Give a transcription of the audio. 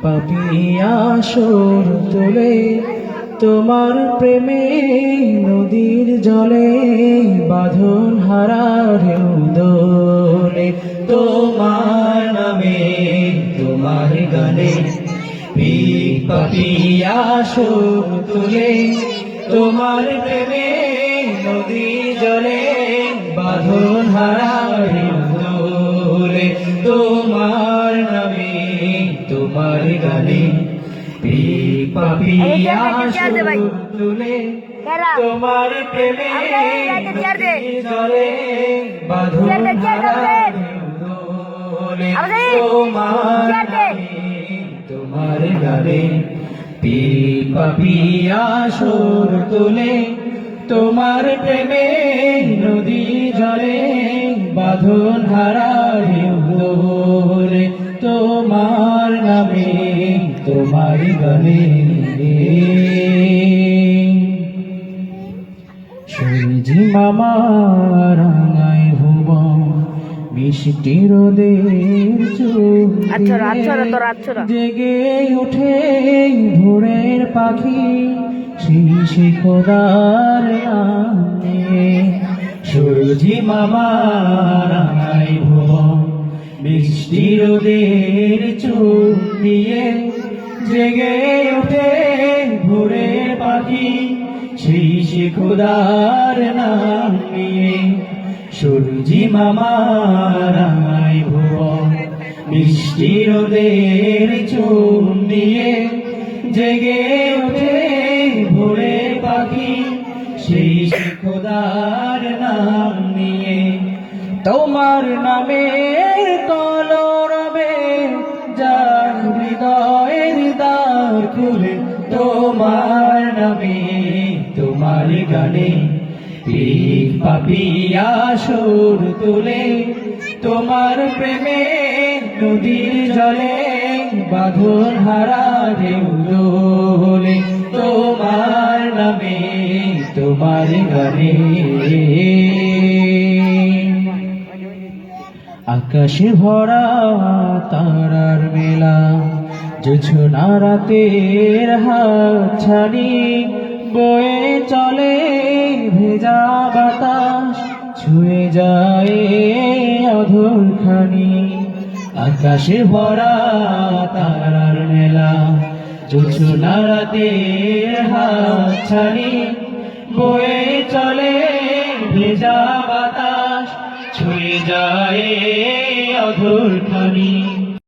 পাপিয়া সুর তোলে তোমার প্রেমে নদীর জলে বাঁধন হারা ঢেউ দোলে তোমার নামে তোমার গানে পাপিয়া সুর তোলে তোমার প্রেমে নদীর জলে বাঁধন হারা ঢেউ দোলে তোমার নামে তোমার গানে পাপিয়া সুর তোলে তোমার প্রেমে জলে বাঁধন হারা দোলে তোমার তোমার গানে পাপিয়া সুর তোলে তোমার প্রেমে নদী জলে বাঁধন হারা দোলে তোমার নামে তোমার গানে সূর্যি মামা রাঙায় ভুবন মিষ্টি রোদের চোখ জেগে ওঠে ভোরের পাখি সেই খোদার নামে সূর্যি মামা রাঙায় ভুবন মিষ্টি রোদের চোখ দিয়ে জেগে ওঠে ভোরের পাখি সেই খোদার নাম নিয়ে সূর্যি মামা রাঙায় ভুবন মিষ্টি রোদের চোখ দিয়ে জেগে ওঠে ভোরের পাখি সেই খোদার নাম নিয়ে তোমার নামের কলরবে যার হৃদয়ের দ্বার খুলে তোমার নামে তোমার গানে পাপিয়া সুর তোলে তোমার প্রেমে নদীর জলে বাঁধন হারা ঢেউ দোলে তোমার নামে তোমার গানে আকাশে ভরা তারার মেলা জোছনা রাতের হাতছানি বয়ে চলে ভেজা বাতাস ছুঁয়ে যায় অধরখানি আকাশে ভরা তারার মেলা জোছনা রাতের হাতছানি বয়ে চলে ভেজা বাতাস ছুঁয়ে যায় অধরখানি